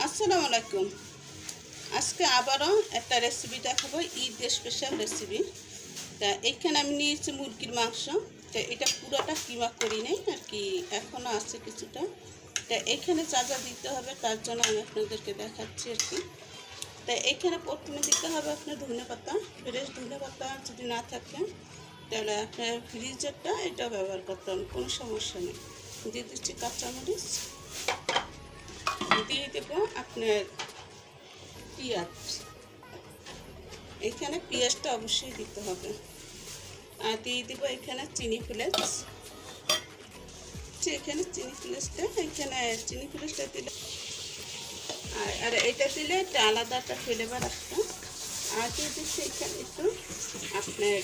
আসসালামু আলাইকুম। আজকে আবারও একটা রেসিপি দেখাবো, ঈদ স্পেশাল রেসিপি। তা এখানে আমি নিয়েছি মুরগির মাংস। তা এটা পুরোটা কিমা করি নেই আর কি, এখনও আছে কিছুটা। তা এখানে যা যা দিতে হবে তার জন্য আমি আপনাদেরকে দেখাচ্ছি আর কি। তা এখানে প্রথমে দিতে হবে আপনার ধনেপাতা। ফ্রেশ ধনেপাতা যদি না থাকে তাহলে আপনার ফ্রিজেরটা এটা ব্যবহার করতে হবে, কোনো সমস্যা নেই। দিয়ে দিচ্ছি কাঁচামরিচ, দিয়ে দেবো আপনার পেঁয়াজ। এখানে পেঁয়াজটা অবশ্যই দিতে হবে। আর দিয়ে দেবো এখানে চিনি ফ্লেক্স। এখানে চিনি ফ্লেক্সটা দিলে আর এটা দিলে একটা আলাদা একটা ফ্লেভার আসবে। আর দিয়ে দিচ্ছি এখানে একটু আপনার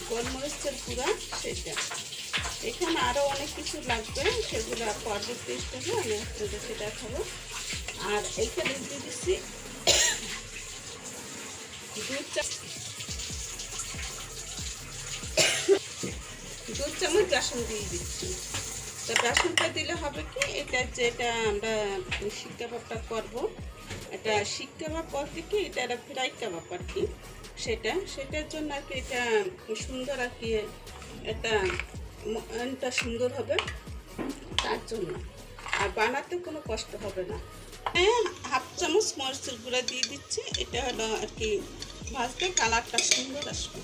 গোলমরিচের গুঁড়া, সেটা। এখানে আরও অনেক কিছু লাগবে, সেগুলো পরবর্তী স্টেপে আমি আপনাদেরকে দেখাবো। আর এইখানে দিয়ে দিচ্ছি দু চামচ বেসন দিয়ে দিচ্ছি। তো বেসনটা দিলে হবে কি, যেটা আমরা শিক কাবাবটা করবো, এটা শিক কাবাব বলতে কি, এটা একটা ফ্রাই কাবাব আর কি। সেটার জন্য আর কি এটা সুন্দর আর কি, এটা সুন্দর হবে তার জন্য। আর বানাতে কোনো কষ্ট হবে না। হাফ চামচ মরিচের গুঁড়া দিয়ে দিচ্ছি, এটা হলো আর কি ভাজতে কালারটা সুন্দর আসবে।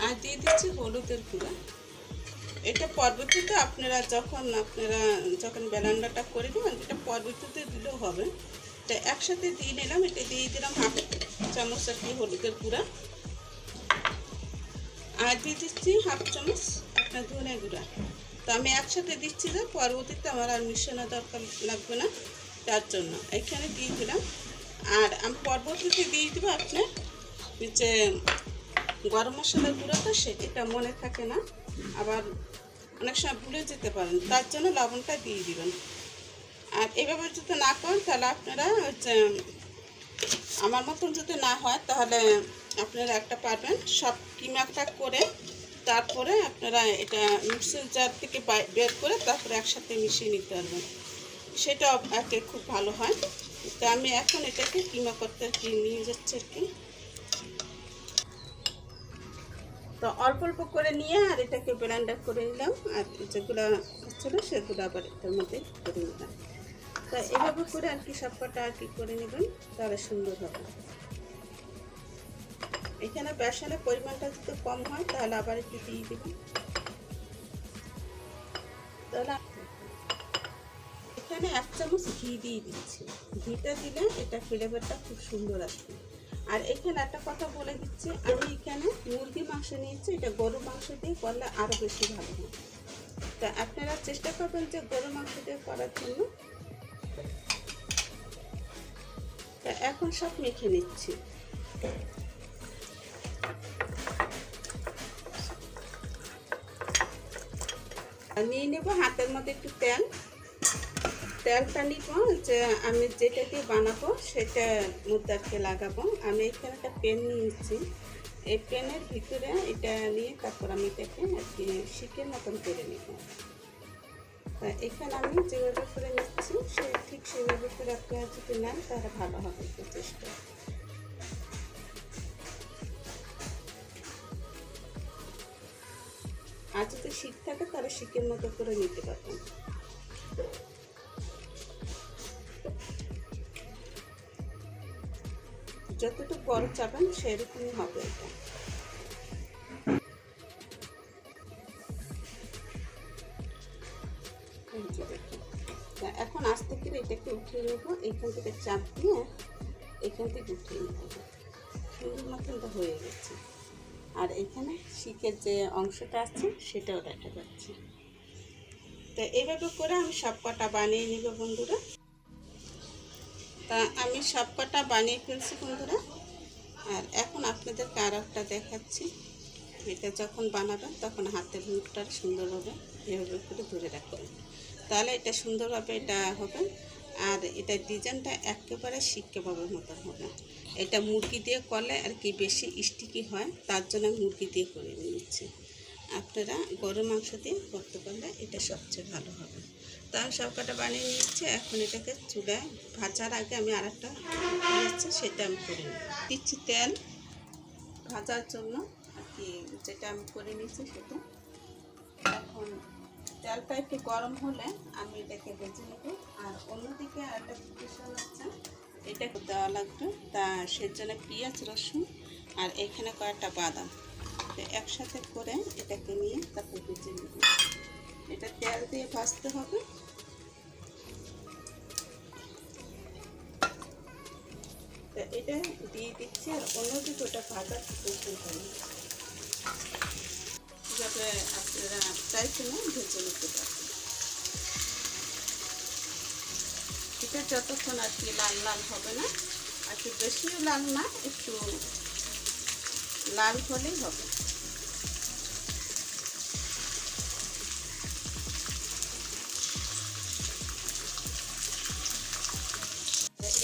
আর দিয়ে দিচ্ছি হলুদের গুঁড়া। এটা পরবর্তীতে আপনারা যখন ব্লেন্ডারটা করে দেবেন, এটা পরবর্তীতে দিলেও হবে। এটা একসাথে দিয়ে নিলাম। এটা দিয়ে দিলাম হাফ চামচ আর কি হলুদের গুঁড়া। আর দিয়ে দিচ্ছি হাফ চামচ আপনার ধনে গুঁড়া। তো আমি একসাথে দিচ্ছি যে পরবর্তীতে আমার আর মিশানো দরকার লাগবে না, তার জন্য এখানে দিয়ে দিলাম। আর আমি পরবর্তীতে দিয়ে দেবো আপনার যে গরম মশলার গুঁড়োটা, সেটা মনে থাকে না, আবার অনেক সময় ভুলে যেতে পারেন, তার জন্য লবণটা দিয়ে দিবেন। আর এভাবে যদি না করেন তাহলে আপনারা আমার মতন যদি না হয় তাহলে আপনারা একটা পারবেন, সব কিমাটা করে তারপরে আপনারা এটা মিক্সির জার থেকে বের করে তারপরে একসাথে মিশিয়ে নিতে পারবেন, সেটা একে খুব ভালো হয়। তো আমি এখন এটাকে কিমা করতে আর কি নিয়ে যাচ্ছি আর কি। তো অল্প অল্প করে নিয়ে আর এটাকে ব্লেন্ডার করে নিলাম, আর যেগুলো ছিল সেগুলো আবার এটার মধ্যে করে নিলাম। তো এভাবে করে আর কি সবকটা আর কি করে নেবেন, তাহলে সুন্দর হবে। এখানে বেসনের পরিমাণটা যদি কম হয় তাহলে আবার একটু দিয়ে দেবেন। তাহলে এখানে 1 চামচ ঘি দিয়ে দিচ্ছি। ঘিটা দিলে এটা ফ্লেভারটা খুব সুন্দর আসবে। আর এখানে একটা কথা বলে দিচ্ছি, আমি এখানে মুরগি মাংস নিয়েছি, এটা গরু মাংস দিয়ে করলে আরও বেশি ভালো হয়। তা আপনারা চেষ্টা করবেন যে গরু মাংস দিয়ে করার জন্য। তা এখন সব মেখে নিচ্ছি। নিয়ে নেব হাতের মধ্যে একটু তেলটা নিব, যে আমি যেটা দিয়ে বানাবো সেটা মধ্যে আর কি লাগাবো। আমি এখানে একটা প্যান নিয়েছি, এই প্যানের ভিতরে এটা নিয়ে তারপর আমি এটাকে আর কি শিকের মতন করে নিব। তা এখানে আমি যেভাবে করে নিচ্ছি ঠিক সেভাবে করে আপনারা যদি নেন তাহলে ভালো হবে একটু চেষ্টা। আর যদি শিক থাকে তাহলে শিকের মতো করে নিতে পারবেন। যতটুকু বড় চাবেন সেরকমই হবে এটা। এখন আস্তে করে এটাকে উঠিয়ে নেব, এইখান থেকে চাপ দিয়ে এখান থেকে উঠিয়ে নেব। সুন্দর মতনটা হয়ে গেছে। আর এখানে শিকের যে অংশটা আছে সেটাও দেখা যাচ্ছে। তো এইভাবে করে আমি সব কটা বানিয়ে নেব বন্ধুরা। তা আমি সব কটা বানিয়ে ফেলছি বন্ধুরা। আর এখন আপনাদেরকে আর একটা দেখাচ্ছি। এটা যখন বানাবেন তখন হাতের মুখটা সুন্দরভাবে এভাবে করে ধরে রাখবেন, তাহলে এটা সুন্দরভাবে এটা হবে। আর এটা ডিজাইনটা একেবারে শিক কাবাবের মতন হবে। এটা মুরগি দিয়ে করলে আর কি বেশি স্টিকি হয়, তার জন্য মুরগি দিয়ে করে নিচ্ছি। আপনারা গরুর মাংস দিয়ে করতে পারলে এটা সবচেয়ে ভালো হবে। তো ভর্তা সবকটা বানিয়ে নিয়েছি। এখন এটাকে চুলায় ভাজার আগে আমি আরেকটা আছে সেটা আমি করে নিই। দিচ্ছি তেল ভাজার জন্য আর কি, যেটা আমি করে নিয়েছি সেটা। এখন তেলটা একটু গরম হলে আমি এটাকে ভেজে নেব। আর অন্যদিকে একটা প্রিপারেশন আছে, এটা দেওয়া লাগবে, তা সেজন্য পেঁয়াজ রসুন আর এখানে কয়েকটা বাদাম একসাথে করে এটাকে নিয়ে তারপর ভেজে নেব। এটা তেল দিয়ে ভাজতে হবে। এটা দিয়ে দিচ্ছি আর অন্যদিকে ওটা ভাজা প্রিপারেশন করি, যাতে আপনারা চাইছেন ভেজে নিতে পারবেন। এটা যতক্ষণ আর কি লাল লাল হবে না, আর কি বেশিও লাল না, একটু লাল হলেই হবে।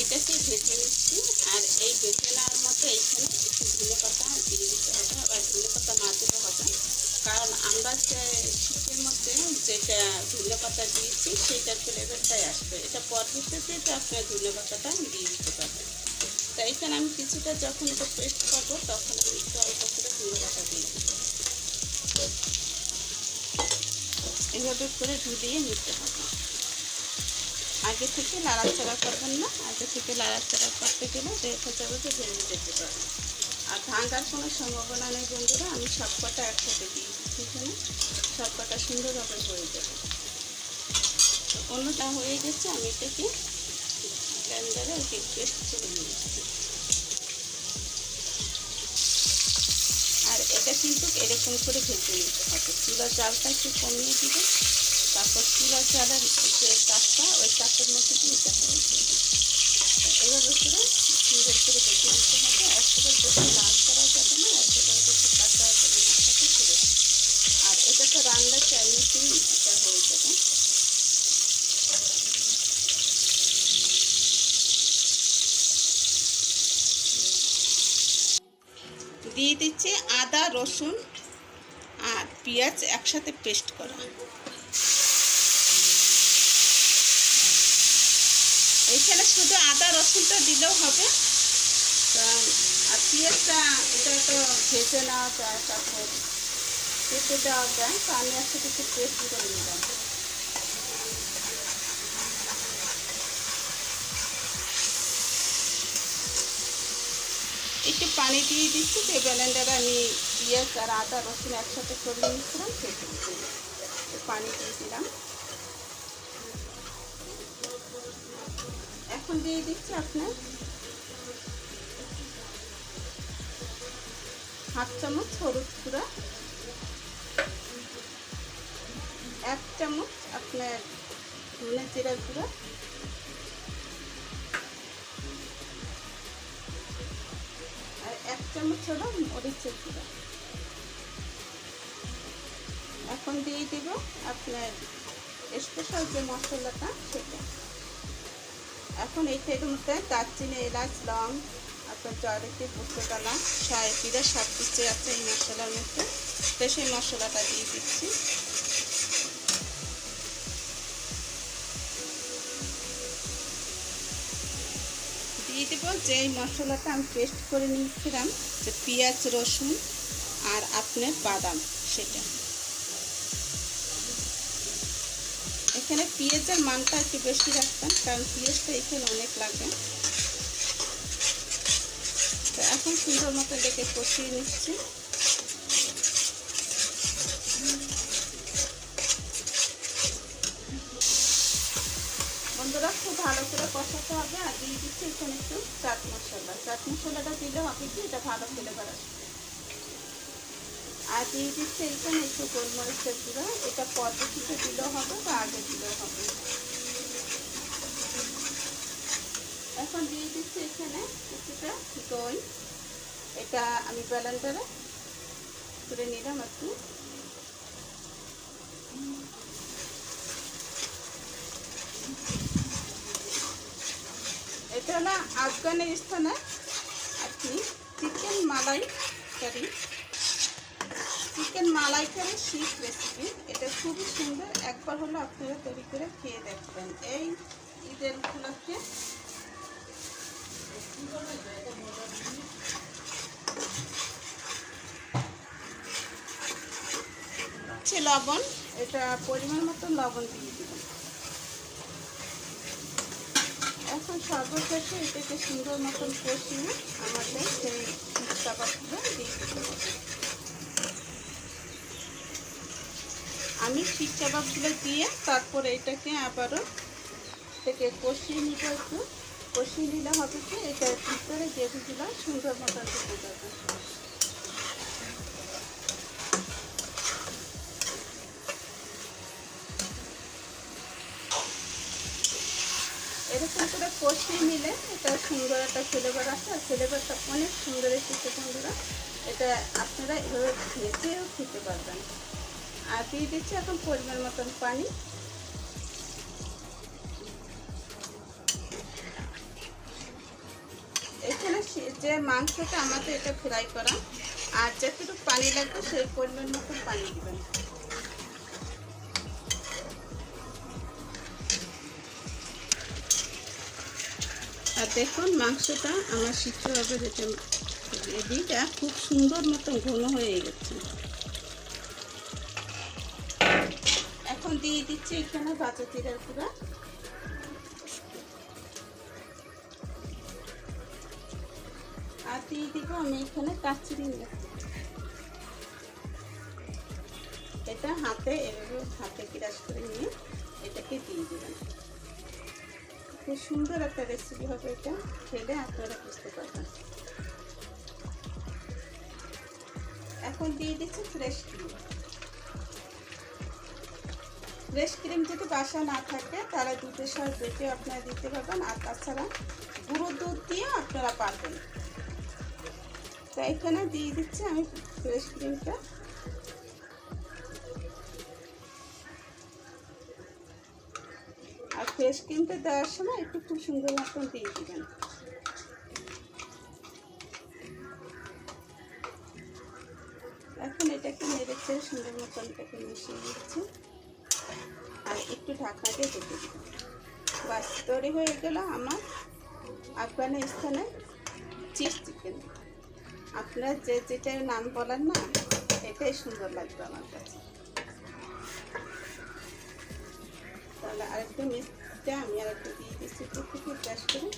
এটাকে ভেজে নিচ্ছি। আর এই ভেজে নেওয়ার মতো এইখানে একটু ধনে পাতা দিয়ে দিতে হবে, আবার ধনে পাতা না দিলে হবে, কারণ আমরা যে শীতের মধ্যে যেটা ধনে পাতা দিয়েছি সেটার ফ্লেভারটাই আসবে। এটা পরবর্তীতে তো আপনার ধনে পাতাটা দিয়ে দিতে পারবেন। তাই এখানে আমি কিছুটা যখন এটা পেস্ট করবো তখন আমি একটু অল্প করে ধনে পাতা দিয়ে দিব। এভাবে করে ঝুলিয়ে নিতে হবে। আগে থেকে নাড়াচাড়া করবেন না, আগে থেকে নাড়াচাড়া করতে গেলে দেখা যাবে যে ভেঙে যেতে পারে। আর ভাঙার কোনো সম্ভাবনা নেই বন্ধুরা, আমি সবকটা একসাথে দিয়ে দিচ্ছি, এখানে সবকটা সুন্দরভাবে হয়ে যাবে। অন্যটা হয়ে গেছে, আমি এটাকে ব্লেন্ডারে পেস্ট করে নিয়েছি। আর এটা কিন্তু এরকম করে ভেজে নিতে হবে। চুলার জালটা একটু কমিয়ে দিবে, তারপর চুলার জালের যে কাঠটা ওই কাঠের মধ্যে দিয়ে এটা হয়ে যাবে। এইভাবে করে সুন্দর করে ভেজে নিতে হবে। একেবারে বেশি লাল করা যাবে না, একেবারে বেশি কাঁচা করে মাথাতে ছেড়ে। আর এটা তো রান্না চাইনিতেই এটা হয়ে যাবে। দিয়ে দিচ্ছি আদা রসুন আর পেঁয়াজ একসাথে পেস্ট করা। এখানে শুধু আদা রসুনটা দিলেও হবে, আর পেঁয়াজটা এটা তো ভেজে নেওয়া যায়, তারপর কেটে দেওয়া যায়, তো আমি একসাথে একটু পেস্ট করে নিলাম। একটু পানি দিয়ে দিচ্ছি, যে ব্লেন্ডারে আমি পেঁয়াজ আর আদা রসুন একসাথে করে নিয়েছিলাম সেটা পানি দিয়ে দিলাম। এখন দিয়ে দিচ্ছি আপনার হাফ চামচ হলুদ গুঁড়া, 1 চামচ আপনার ধনে জিরা গুঁড়া, আর 1 চামচ হলো মরিচের গুঁড়া। এখন দিয়ে দিব আপনার স্পেশাল যে মশলাটা সেটা। এখন এর মধ্যে দারচিনি এলাচ লং আপনার জয়ত্রী পোস্তদানা সায়তিরা সব কিছু আছে এই মশলার মধ্যে, তো সেই মশলাটা দিয়ে দিচ্ছি। দিয়ে দেবো যে মশলাটা আমি পেস্ট করে নিয়েছিলাম, যে পেঁয়াজ রসুন আর আপনার বাদাম সেটা। এখানে পেঁয়াজের মানটা একটু বেশি রাখবেন, কারণ পেঁয়াজটা এখানে অনেক লাগে। তো এখন সুন্দর মতো দেখে কষিয়ে নিচ্ছি। বন্ধুরা খুব ভালো করে কষাতে হবে। আর দিয়ে দিচ্ছি এখানে একটু চাট মশলা। চাট মশলাটা দিলে হবে কি এটা ভালো ফ্লেভার আসবে। আর দিয়ে দিচ্ছি এখানে একটু গোলমরিচের গুঁড়া, এটা পদ্ধতিতে দিলেও হবে বা আগে দিলেও হবে। এখন দিয়ে দিচ্ছি এখানে কিছুটা দই, এটা আমি ব্লেন্ডারে করে নিলাম একটু। এটা হলো আফগানিস্তানের আর কি চিকেন মালাইকারি শিখ রেসিপি। এটা খুবই সুন্দর, একদম পর হলো আপনারা তৈরি করে খেয়ে দেখবেন এই ঈদের উপলক্ষে। লবণ, এটা পরিমাণ মতো লবণ দিয়ে দিবেন। এখন সর্বশেষে এটাকে সুন্দর মতন কষিয়ে আমাদের সেই শিক কাবাবগুলো দিয়ে দিতে হবে। আমি শিক কাবাবগুলো দিয়ে তারপরে এটাকে আবারও থেকে কষিয়ে নিব। একটু কষিয়ে নিলে হবে কি এটার ভিতরে গ্রেভিগুলো সুন্দর মতন ঢুকে যাবে। এরকম করে কষিয়ে নিলে এটা সুন্দর একটা ফ্লেভার আছে, আর ফ্লেভারটা অনেক সুন্দর এসেছে বন্ধুরা। এটা আপনারা এভাবে ভেজেও খেতে পারবেন। আর দিয়ে দিচ্ছি এখন পরিমাণ মতন পানি। এখানে যে মাংসটা আমাদের এটা ফ্রাই করা, আর যতটুকু পানি লাগবে সেই পরিমাণ মতন পানি দেবেন। আর দেখুন মাংসটা আমার সিদ্ধ হবে, যেটা গ্রেভিটা খুব সুন্দর মতন ঘন হয়ে গেছে। এখন দিয়ে দিচ্ছি এখানে ভাজা জিরার গুঁড়া, আর দিয়ে দিব আমি এখানে কাঁচুরি মেথি। এটা হাতে এভাবে হাতে গ্রাস করে নিয়ে এটাকে দিয়ে দেবেন। খুব সুন্দর একটা রেসিপি হবে, এটা খেলে আপনারা বুঝতে পারবেন। এখন দিয়ে দিচ্ছি ফ্রেশ ক্রিম। ফ্রেশ ক্রিম যদি বাসা না থাকে তাহলে দুধের সাথে বেটে আপনারা দিতে পারবেন, আর তাছাড়া গুঁড়ো দুধ দিয়ে আপনারা পারবেন। তো এখানে দিয়ে দিচ্ছি আমি ফ্রেশ ক্রিমটা। আর ফ্রেশ ক্রিমটা দেওয়ার সময় একটু খুব সুন্দর মতন দিয়ে দিবেন। এখন এটাকে নেড়ে চেড়ে সুন্দর মতন এটাকে মিশিয়ে দিচ্ছি, আর একটু ঢাকা দিয়ে ঢেকে দিবেন। বাস তৈরি হয়ে গেল আমার আফগানিস্তানের চিজ চিকেন। আপনারা যে যেটার নাম বলেন না, এটাই সুন্দর লাগবে আমার কাছে। তাহলে আরেকটু মিষ্টি আমি আরেকটু দিয়ে দিচ্ছি একটু টেস্ট করে।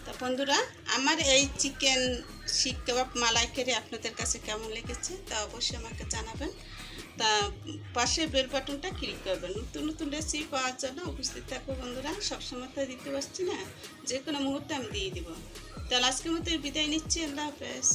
তো বন্ধুরা, আমার এই চিকেন শিক কাবাব মালাইকারি আপনাদের কাছে কেমন লেগেছে তা অবশ্যই আমাকে জানাবেন। তা পাশে বেল বাটনটা ক্লিক করবেন নতুন নতুন রেসিপি পাওয়ার জন্য। উপস্থিত থাকবো বন্ধুরা, সবসময় তো দিতে পারছি না, যে কোনো মুহূর্তে আমি দিয়ে দিব। তাহলে আজকের মতো বিদায় নিচ্ছি। আল্লাহ হাফেজ।